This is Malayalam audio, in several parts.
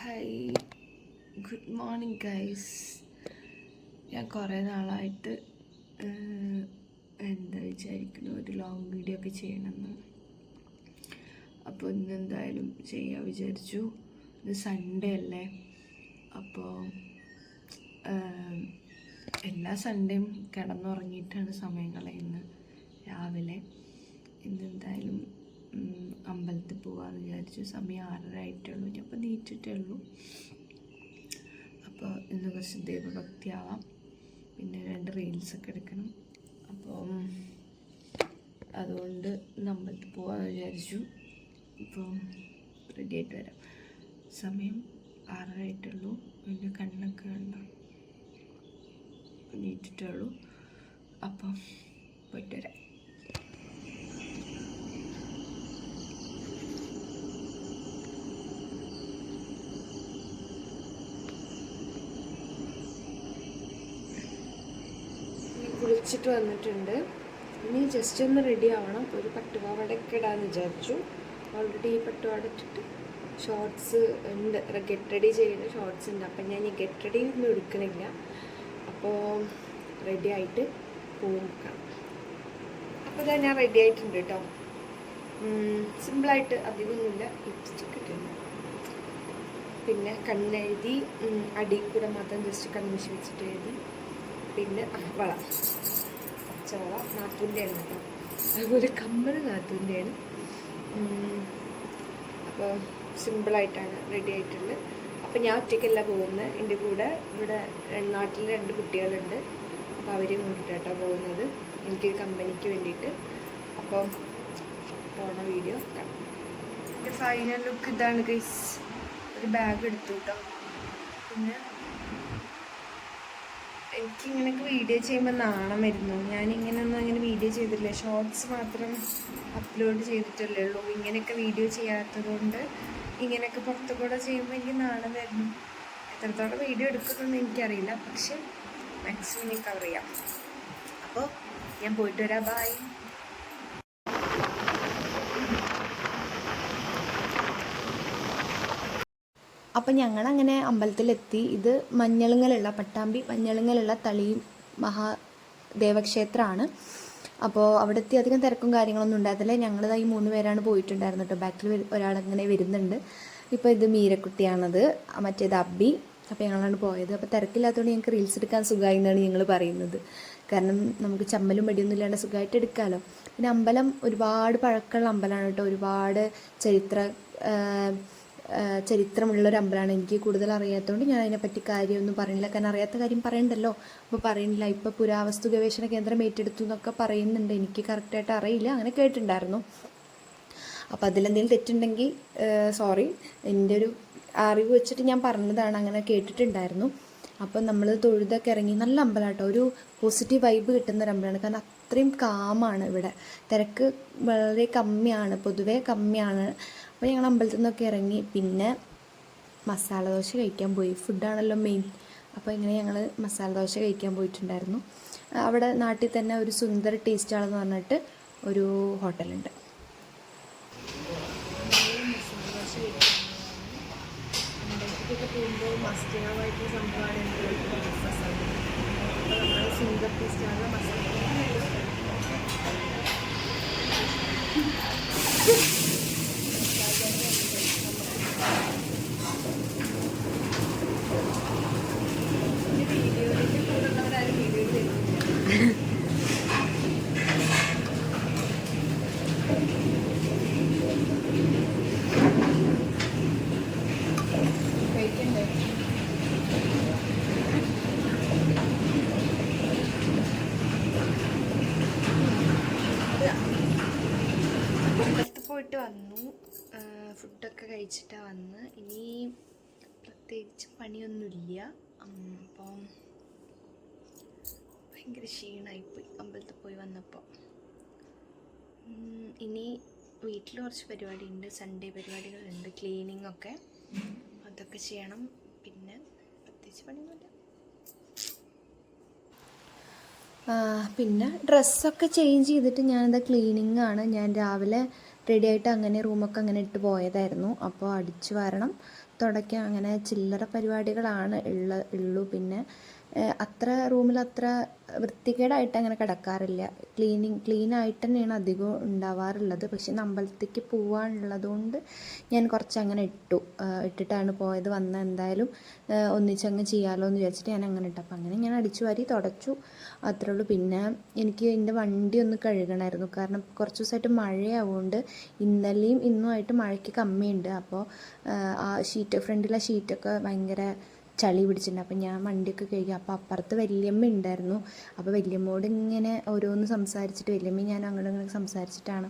Hi, good morning guys. ഞാൻ കുറേ നാളായിട്ട് എന്താ വിചാരിക്കുന്നു, ഒരു ലോങ് വീഡിയോ ഒക്കെ ചെയ്യണമെന്ന്. അപ്പോൾ ഇന്ന് എന്തായാലും ചെയ്യാൻ വിചാരിച്ചു. ഇത് സൺഡേ അല്ലേ, അപ്പോൾ എല്ലാ സൺഡേയും കിടന്നുറങ്ങിയിട്ടാണ് സമയം കളയുന്നത്. രാവിലെ ഇന്നെന്തായാലും അമ്പലത്തിൽ പോകാമെന്ന് വിചാരിച്ചു. സമയം 6:30 ആയിട്ടുള്ളൂ. ഞാൻ അപ്പോൾ നീറ്റിട്ടേ ഉള്ളൂ. അപ്പോൾ ഇന്ന് കുറച്ച് ദൈവഭക്തിയാവാം, പിന്നെ 2 റീൽസൊക്കെ എടുക്കണം. അപ്പോൾ അതുകൊണ്ട് ഇന്ന് അമ്പലത്തിൽ പോകാമെന്ന് വിചാരിച്ചു. ഇപ്പോൾ റെഡി ആയിട്ട് വരാം. സമയം 6:30 ആയിട്ടുള്ളൂ. എൻ്റെ കണ്ണൊക്കെ കണ്ടോ, നീറ്റിട്ടേ ഉള്ളൂ. അപ്പം പോയിട്ട് വരാം. കുളിച്ചിട്ട് വന്നിട്ടുണ്ട്. ഇനി ജസ്റ്റ് ഒന്ന് റെഡി ആവണം. ഒരു പട്ടുപാവാടയൊക്കെ ഇടാമെന്ന് വിചാരിച്ചു. ഓൾറെഡി ഈ പട്ടുപാവാട ഇട്ടിട്ട് ഷോർട്സ് ഉണ്ട്, ഗെറ്റ് റെഡി ചെയ്യുന്ന ഷോർട്സ് ഉണ്ട്. അപ്പം ഞാൻ ഈ ഗെറ്റ് റെഡി ഒന്നും എടുക്കണില്ല. അപ്പോൾ റെഡി ആയിട്ട് പോകാം. അപ്പോൾ ഇതാ ഞാൻ റെഡി ആയിട്ടുണ്ട് കേട്ടോ. സിമ്പിളായിട്ട്, അധികമൊന്നുമില്ല. ലിപ്സ്റ്റിക്ക് ഇട്ടുണ്ട്, പിന്നെ കണ്ണെഴുതി, അടിയിൽ കൂടെ മാത്രം ജസ്റ്റ് കൺമിഷി വെച്ചിട്ട് എഴുതി, പിന്നെ വള, പച്ചവള നാത്തൂൻ്റെയാണ് കേട്ടോ. അതുപോലെ കമ്മൽ നാത്തൂൻ്റെയാണ്. അപ്പോൾ സിമ്പിളായിട്ടാണ് റെഡി ആയിട്ടുള്ളത്. അപ്പോൾ ഞാൻ ഒറ്റയ്ക്കല്ല പോകുന്നത്, എൻ്റെ കൂടെ ഇവിടെ നാട്ടിൽ 2 കുട്ടികളുണ്ട്. അപ്പോൾ അവരെയും കൊണ്ടിട്ടാണ് പോകുന്നത്, എനിക്ക് കമ്പനിക്ക് വേണ്ടിയിട്ട്. അപ്പോൾ പോണ വീഡിയോ കാണാം. എൻ്റെ ഫൈനൽ ലുക്ക് ഇതാണ് ഗൈസ്. ഒരു ബാഗ് എടുത്തു കേട്ടോ. പിന്നെ എനിക്കിങ്ങനെയൊക്കെ വീഡിയോ ചെയ്യുമ്പോൾ നാണം വരുന്നു. ഞാനിങ്ങനെയൊന്നും അങ്ങനെ വീഡിയോ ചെയ്തിട്ടില്ല, ഷോർട്സ് മാത്രം അപ്ലോഡ് ചെയ്തിട്ടല്ലേ ഉള്ളൂ. ഇങ്ങനെയൊക്കെ വീഡിയോ ചെയ്യാത്തത് കൊണ്ട് ഇങ്ങനെയൊക്കെ പുറത്തു കൂടെ ചെയ്യുമ്പോൾ എനിക്ക് നാണം വരുന്നു. എത്രത്തോളം വീഡിയോ എടുക്കുന്നതെന്ന് എനിക്കറിയില്ല, പക്ഷെ മാക്സിമം എനിക്ക് കവർ ചെയ്യാം. അപ്പോൾ ഞാൻ പോയിട്ട് വരാം. ബൈ. അപ്പം ഞങ്ങളങ്ങനെ അമ്പലത്തിലെത്തി. ഇത് മഞ്ഞളുങ്ങലുള്ള, പട്ടാമ്പി മഞ്ഞളുങ്ങലുള്ള തളി മഹാദേവക്ഷേത്രമാണ്. അപ്പോൾ അവിടെ എത്തി അധികം തിരക്കും കാര്യങ്ങളൊന്നും ഉണ്ടായിരുന്നില്ല. ഞങ്ങളിതാ ഈ 3 പേരാണ് പോയിട്ടുണ്ടായിരുന്നു കേട്ടോ. ബാക്കിൽ ഒരാളങ്ങനെ വരുന്നുണ്ട്. ഇപ്പോൾ ഇത് മീരക്കുട്ടിയാണത്, മറ്റേത് അബ്ബി. അപ്പോൾ ഞങ്ങളാണ് പോയത്. അപ്പോൾ തിരക്കില്ലാത്തതുകൊണ്ട് ഞങ്ങൾക്ക് റീൽസ് എടുക്കാൻ സുഖമായി എന്നാണ് ഞങ്ങൾ പറയുന്നത്. കാരണം നമുക്ക് ചമ്മലും മടിയൊന്നും ഇല്ലാണ്ട് സുഖമായിട്ട് എടുക്കാമല്ലോ. പിന്നെ അമ്പലം ഒരുപാട് പഴക്കമുള്ള അമ്പലമാണ് കേട്ടോ. ഒരുപാട് ചരിത്രമുള്ളൊരു അമ്പലമാണ്. എനിക്ക് കൂടുതൽ അറിയാത്തതുകൊണ്ട് ഞാൻ അതിനെപ്പറ്റി കാര്യമൊന്നും പറയുന്നില്ല. കാരണം അറിയാത്ത കാര്യം പറയണ്ടല്ലോ, അപ്പോൾ പറയുന്നില്ല. ഇപ്പോൾ പുരാവസ്തു ഗവേഷണ കേന്ദ്രം ഏറ്റെടുത്തു എന്നൊക്കെ പറയുന്നുണ്ട്. എനിക്ക് കറക്റ്റായിട്ട് അറിയില്ല, അങ്ങനെ കേട്ടിട്ടുണ്ടായിരുന്നു. അപ്പോൾ അതിലെന്തെങ്കിലും തെറ്റുണ്ടെങ്കിൽ സോറി. എൻ്റെ ഒരു അറിവ് വെച്ചിട്ട് ഞാൻ പറഞ്ഞതാണ്, അങ്ങനെ കേട്ടിട്ടുണ്ടായിരുന്നു. അപ്പം നമ്മൾ തൊഴുതൊക്കെ ഇറങ്ങി. നല്ല അമ്പലം കേട്ടോ, ഒരു പോസിറ്റീവ് വൈബ് കിട്ടുന്ന ഒരു അമ്പലമാണ്. കാരണം അത്രയും കാമാണ് ഇവിടെ. തിരക്ക് വളരെ കമ്മിയാണ്, പൊതുവേ കമ്മിയാണ്. അപ്പോൾ ഞങ്ങൾ അമ്പലത്തിൽ നിന്നൊക്കെ ഇറങ്ങി. പിന്നെ മസാല ദോശ കഴിക്കാൻ പോയി. ഫുഡാണല്ലോ മെയിൻ. അപ്പോൾ ഇങ്ങനെ ഞങ്ങൾ മസാല ദോശ കഴിക്കാൻ പോയിട്ടുണ്ടായിരുന്നു. അവിടെ നാട്ടിൽ തന്നെ ഒരു സുന്ദർ ടേസ്റ്റാണെന്ന് പറഞ്ഞിട്ട് ഒരു ഹോട്ടലുണ്ട്. അമ്പലത്തിലൊക്കെ പോകുമ്പോൾ മസ്റ്റായിട്ടുള്ള സംഭവമാണ് മസാല. അപ്പോൾ നമ്മൾ സുന്ദർ ടേസ്റ്റാണ് മസാല. പോയിട്ട് വന്നു, ഫുഡൊക്കെ കഴിച്ചിട്ടാണ് വന്ന്. ഇനി പ്രത്യേകിച്ച് പണിയൊന്നുമില്ല. അപ്പം ഭയങ്കര ക്ഷീണമായിപ്പോയി അമ്പലത്തിൽ പോയി വന്നപ്പോൾ. ഇനി വീട്ടിൽ കുറച്ച് പരിപാടിയുണ്ട്, സൺഡേ പരിപാടികളുണ്ട്, ക്ലീനിങ് ഒക്കെ, അതൊക്കെ ചെയ്യണം. പിന്നെ പ്രത്യേകിച്ച് പണിയൊന്നുമില്ല. പിന്നെ ഡ്രസ്സൊക്കെ ചേഞ്ച് ചെയ്തിട്ട് ഞാനെന്താ ക്ലീനിങ് ആണ്. ഞാൻ രാവിലെ റെഡി ആയിട്ട് അങ്ങനെ റൂമൊക്കെ അങ്ങനെ ഇട്ട് പോയതായിരുന്നു. അപ്പോൾ അടിച്ചു വാരണം, തുടയ്ക്കാം, അങ്ങനെ ചില്ലറ പരിപാടികളാണ് ഉള്ളൂ. പിന്നെ അത്ര റൂമിൽ അത്ര വൃത്തികേടായിട്ട് അങ്ങനെ കിടക്കാറില്ല. ക്ലീനായിട്ട് തന്നെയാണ് അധികവും ഉണ്ടാവാറുള്ളത്. പക്ഷെ അമ്പലത്തേക്ക് പോകാനുള്ളതുകൊണ്ട് ഞാൻ കുറച്ച് അങ്ങനെ ഇട്ടിട്ടാണ് പോയത്. എന്തായാലും ഒന്നിച്ചങ്ങ് ചെയ്യാമല്ലോ എന്ന് വിചാരിച്ചിട്ട് ഞാൻ അങ്ങനെ ഇട്ടു. അപ്പം അങ്ങനെ ഞാൻ അടിച്ചു വാരി തുടച്ചു, അത്രേ ഉള്ളൂ. പിന്നെ എനിക്ക് എൻ്റെ വണ്ടി ഒന്ന് കഴുകണമായിരുന്നു, കാരണം കുറച്ച് ദിവസമായിട്ട് മഴയാവുകൊണ്ട് ഇന്നലെയും ഇന്നുമായിട്ട് മഴയ്ക്ക് കമ്മിയുണ്ട്. അപ്പോൾ ആ ഫ്രണ്ടിലെ ഷീറ്റൊക്കെ ഭയങ്കര ചളി പിടിച്ചിട്ടുണ്ട്. അപ്പം ഞാൻ വണ്ടിയൊക്കെ കഴുകി. അപ്പോൾ അപ്പുറത്ത് വല്യമ്മ ഉണ്ടായിരുന്നു. അപ്പോൾ വല്യമ്മയോട് ഇങ്ങനെ ഓരോന്ന് സംസാരിച്ചിട്ട്, വല്യമ്മയും ഞാൻ അങ്ങോട്ടും ഇങ്ങനെ സംസാരിച്ചിട്ടാണ്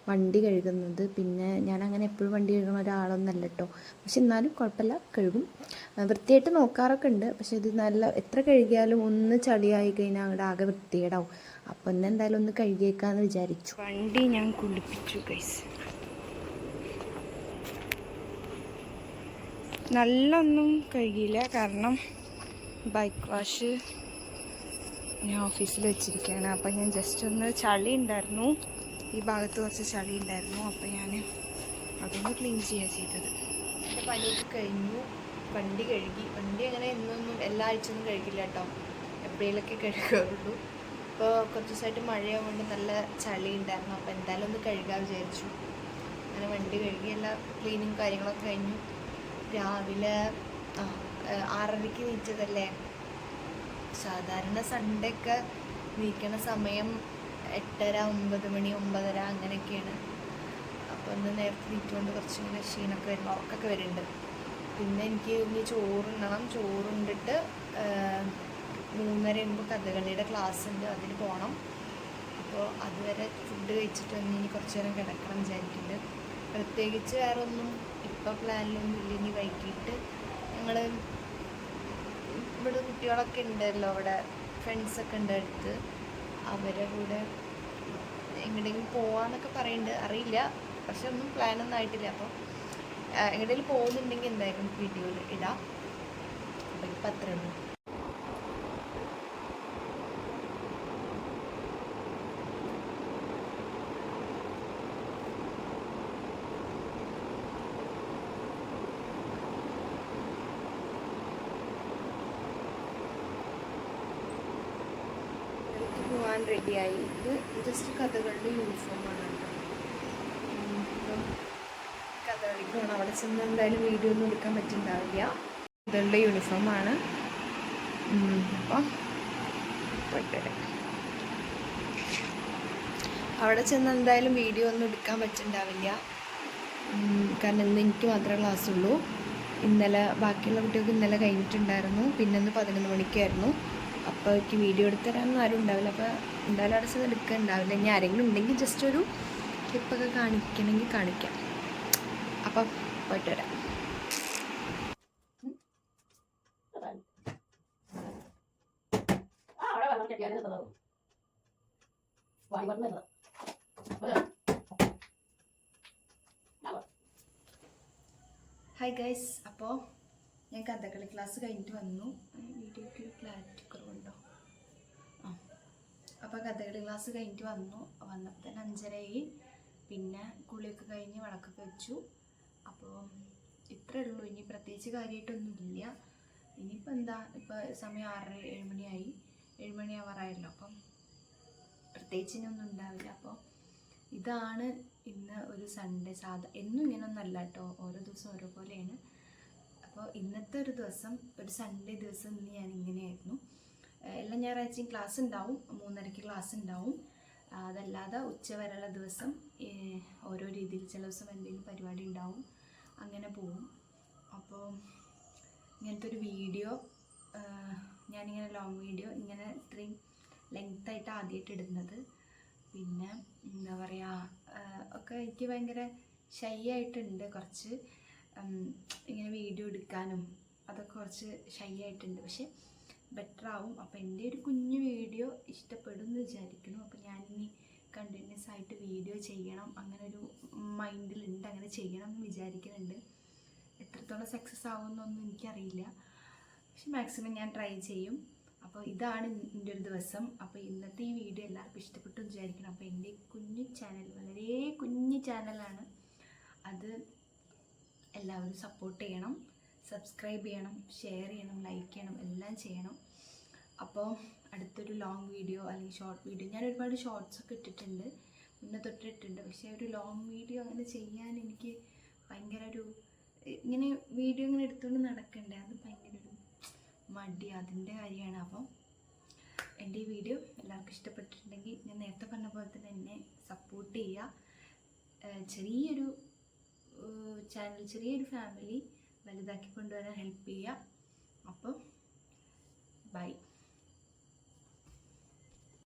വണ്ടി കഴുകുന്നത്. പിന്നെ ഞാൻ അങ്ങനെ എപ്പോഴും വണ്ടി കഴുകുന്ന ഒരാളൊന്നല്ല കേട്ടോ. പക്ഷെ എന്നാലും കുഴപ്പമില്ല, കഴുകും. വൃത്തിയായിട്ട് നോക്കാറൊക്കെ ഉണ്ട്. പക്ഷെ ഇത് എത്ര കഴുകിയാലും ഒന്ന് ചളിയായി കഴിഞ്ഞാൽ അവിടെ ആകെ വൃത്തികേടാവും. അപ്പോൾ ഇന്ന് എന്തായാലും ഒന്ന് കഴുകിയേക്കാമെന്ന് വിചാരിച്ചു. വണ്ടി ഞാൻ കുളിപ്പിച്ചു ഗൈസ്. നല്ലൊന്നും കഴുകിയില്ല, കാരണം ബൈക്ക് വാഷ് ഞാൻ ഓഫീസിൽ വെച്ചിരിക്കുകയാണ്. അപ്പം ഞാൻ ജസ്റ്റ് ഒന്ന് ചളി ഉണ്ടായിരുന്നു, ഈ ഭാഗത്ത് കുറച്ച് ചളി ഉണ്ടായിരുന്നു. അപ്പം ഞാൻ അതൊന്ന് ക്ലീൻ ചെയ്യുക ചെയ്തത്. എൻ്റെ പണിയൊക്കെ കഴിഞ്ഞു, വണ്ടി കഴുകി. വണ്ടി അങ്ങനെ എന്നൊന്നും എല്ലാ ആഴ്ചയൊന്നും കഴുകില്ല കേട്ടോ, എപ്പോഴേലൊക്കെ കഴുകാറുള്ളൂ. ഇപ്പോൾ കുറച്ച് ദിവസമായിട്ട് മഴയാവുകൊണ്ട് നല്ല ചളി ഉണ്ടായിരുന്നു. അപ്പോൾ എന്തായാലും ഒന്ന് കഴുകാൻ വിചാരിച്ചു. അങ്ങനെ വണ്ടി കഴുകി എല്ലാ ക്ലീനിങ് കാര്യങ്ങളൊക്കെ കഴിഞ്ഞു. രാവിലെ 6:30 നീച്ചതല്ലേ. സാധാരണ സൺഡേ ഒക്കെ നീക്കണ സമയം 8:30, 9 മണി, 9:30 അങ്ങനെയൊക്കെയാണ്. അപ്പോൾ ഒന്ന് നേരത്തെ നീറ്റുകൊണ്ട് കുറച്ചിങ്ങനെ ക്ഷീണമൊക്കെ വരുമ്പോൾ ഉറക്കൊക്കെ വരുന്നുണ്ട്. പിന്നെ എനിക്ക് ഇനി ചോറുണ്ണണം. ചോറുണ്ടിട്ട് 3:30 ആകുമ്പോൾ കഥകളിയുടെ ക്ലാസ് ഉണ്ട്, അതിന് പോകണം. അപ്പോൾ അതുവരെ ഫുഡ് കഴിച്ചിട്ട് വന്ന് ഇനി കുറച്ച് നേരം കിടക്കണം വിചാരിക്കുന്നുണ്ട്. പ്രത്യേകിച്ച് വേറെ ഒന്നും ഇപ്പോൾ പ്ലാനിലൊന്നും ഇല്ല. ഇനി വൈകിട്ട് ഞങ്ങൾ ഇവിടെ കുട്ടികളൊക്കെ ഉണ്ടല്ലോ, അവിടെ ഫ്രണ്ട്സൊക്കെ ഉണ്ട് അടുത്ത്, അവരെ കൂടെ എങ്ങോട്ടെങ്കിലും പോവാന്നൊക്കെ പറയുന്നുണ്ട്, അറിയില്ല. പക്ഷെ ഒന്നും പ്ലാനൊന്നും ആയിട്ടില്ല. അപ്പോൾ എങ്ങോട്ടെങ്കിലും പോകുന്നുണ്ടെങ്കിൽ എന്തായാലും വീഡിയോയിൽ ഇടാം. അപ്പോൾ ഇപ്പം അത്രേ ഉള്ളൂ. പോകാൻ റെഡിയായി. ഇത് ജസ്റ്റ് കഥകളുടെ യൂണിഫോമാണ് കേട്ടോ. ഇപ്പം കഥകളിക്ക് പോകണം. അവിടെ ചെന്ന് എന്തായാലും വീഡിയോ ഒന്നും എടുക്കാൻ പറ്റുന്നുണ്ടാവില്ല. കഥകളുടെ യൂണിഫോമാണ്. അപ്പം പോയിട്ട് അവിടെ ചെന്ന് എന്തായാലും വീഡിയോ ഒന്നും എടുക്കാൻ പറ്റുന്നുണ്ടാവില്ല, കാരണം ഇന്ന് എനിക്ക് മാത്രമേ ക്ലാസ്സുള്ളൂ. ഇന്നലെ ബാക്കിയുള്ള കുട്ടികൾക്ക് ഇന്നലെ കഴിഞ്ഞിട്ടുണ്ടായിരുന്നു. പിന്നെ ഇന്ന് 11 മണിക്കായിരുന്നു. അപ്പോൾ എനിക്ക് വീഡിയോ എടുത്ത് തരാനൊന്നും ആരും ഉണ്ടാവില്ല. അപ്പോൾ എന്തായാലും അവിടെ ചെന്ന് എടുക്കാനുണ്ടാവില്ല. ഇനി ആരെങ്കിലും ഉണ്ടെങ്കിൽ ജസ്റ്റ് ഒരു ക്ലിപ്പൊക്കെ കാണിക്കണമെങ്കിൽ കാണിക്കാം. അപ്പം പോയിട്ട് വരാം. ഹായ് ഗൈസ്, അപ്പോൾ ഞാൻ കഥകളി ക്ലാസ് കഴിഞ്ഞിട്ട് വന്നു. വീഡിയോയ്ക്ക് ക്ലാരിറ്റി കുറവുണ്ടോ? അപ്പോൾ കഥകളി ക്ലാസ് കഴിഞ്ഞിട്ട് വന്നപ്പോൾ തന്നെ 5:30. പിന്നെ കുളിയൊക്കെ കഴിഞ്ഞ് വിളക്കൊക്കെ വെച്ചു. അപ്പോൾ ഇത്രയേ ഉള്ളൂ. ഇനി പ്രത്യേകിച്ച് കാര്യമായിട്ടൊന്നുമില്ല. ഇനിയിപ്പോൾ എന്താ, ഇപ്പോൾ സമയം 6:30, 7 മണിയായി. 7 മണിയാവാറായല്ലോ. അപ്പം പ്രത്യേകിച്ച് ഇനിയൊന്നും ഉണ്ടാവില്ല. അപ്പോൾ ഇതാണ് ഇന്ന് ഒരു സൺഡേ. എന്നും ഇങ്ങനെയൊന്നല്ല കേട്ടോ, ഓരോ ദിവസം ഓരോ പോലെയാണ്. അപ്പോൾ ഇന്നത്തെ ഒരു ദിവസം, ഒരു സൺഡേ ദിവസം ഇന്ന് ഞാൻ ഇങ്ങനെയായിരുന്നു. എല്ലാ ഞായറാഴ്ചയും ക്ലാസ് ഉണ്ടാവും, 3:30 ക്ലാസ് ഉണ്ടാവും. അതല്ലാതെ ഉച്ചവരെയുള്ള ദിവസം ഓരോ രീതിയിൽ, ചില ദിവസം എന്തെങ്കിലും പരിപാടി ഉണ്ടാവും, അങ്ങനെ പോവും. അപ്പോൾ ഇങ്ങനത്തെ ഒരു വീഡിയോ, ഞാനിങ്ങനെ ലോങ് വീഡിയോ ഇങ്ങനെ ഇത്രയും ലെങ്തായിട്ട് ആദ്യമായിട്ട് ഇടുന്നത്. പിന്നെ എന്താ പറയുക, ഒക്കെ എനിക്ക് ഭയങ്കര ഷൈ ആയിട്ടുണ്ട് കുറച്ച്. ഇങ്ങനെ വീഡിയോ എടുക്കാനും അതൊക്കെ കുറച്ച് ഷൈ ആയിട്ടുണ്ട്. പക്ഷെ ബെറ്റർ ആവും. അപ്പോൾ എൻ്റെ ഒരു കുഞ്ഞു വീഡിയോ ഇഷ്ടപ്പെടുമെന്ന് വിചാരിക്കുന്നു. അപ്പോൾ ഞാനിനി കണ്ടിന്യൂസ് ആയിട്ട് വീഡിയോ ചെയ്യണം, അങ്ങനെ ഒരു മൈൻഡിലുണ്ട്, അങ്ങനെ ചെയ്യണം എന്ന് വിചാരിക്കുന്നുണ്ട്. എത്രത്തോളം സക്സസ് ആവുമെന്നൊന്നും എനിക്കറിയില്ല, പക്ഷെ മാക്സിമം ഞാൻ ട്രൈ ചെയ്യും. അപ്പോൾ ഇതാണ് എൻ്റെ ഒരു ദിവസം. അപ്പോൾ ഇന്നത്തെ ഈ വീഡിയോ എല്ലാവർക്കും ഇഷ്ടപ്പെട്ടു വിചാരിക്കണം. അപ്പോൾ എൻ്റെ കുഞ്ഞു ചാനൽ, വളരെ കുഞ്ഞു ചാനലാണ്, അത് എല്ലാവരും സപ്പോർട്ട് ചെയ്യണം. സബ്സ്ക്രൈബ് ചെയ്യണം, ഷെയർ ചെയ്യണം, ലൈക്ക് ചെയ്യണം, എല്ലാം ചെയ്യണം. അപ്പോൾ അടുത്തൊരു ലോങ് വീഡിയോ അല്ലെങ്കിൽ ഷോർട്ട് വീഡിയോ, ഞാൻ ഒരുപാട് ഷോർട്സൊക്കെ ഇട്ടിട്ടുണ്ട്, മുന്നേ തൊട്ടിട്ടുണ്ട്. പക്ഷേ ഒരു ലോങ് വീഡിയോ അങ്ങനെ ചെയ്യാൻ എനിക്ക് ഭയങ്കര ഇങ്ങനെ വീഡിയോ ഇങ്ങനെ എടുത്തുകൊണ്ട് നടക്കണ്ടേ, അത് ഭയങ്കര ഒരു മടി, അതിൻ്റെ കാര്യമാണ്. അപ്പം എൻ്റെ ഈ വീഡിയോ എല്ലാവർക്കും ഇഷ്ടപ്പെട്ടിട്ടുണ്ടെങ്കിൽ ഞാൻ നേരത്തെ പറഞ്ഞ പോലെ തന്നെ എന്നെ സപ്പോർട്ട് ചെയ്യുക. ചെറിയൊരു ചാനൽ, ചെറിയൊരു ഫാമിലി വലുതാക്കി കൊണ്ടുവരാൻ ഹെൽപ്പ് ചെയ്യുക. അപ്പം ബൈ.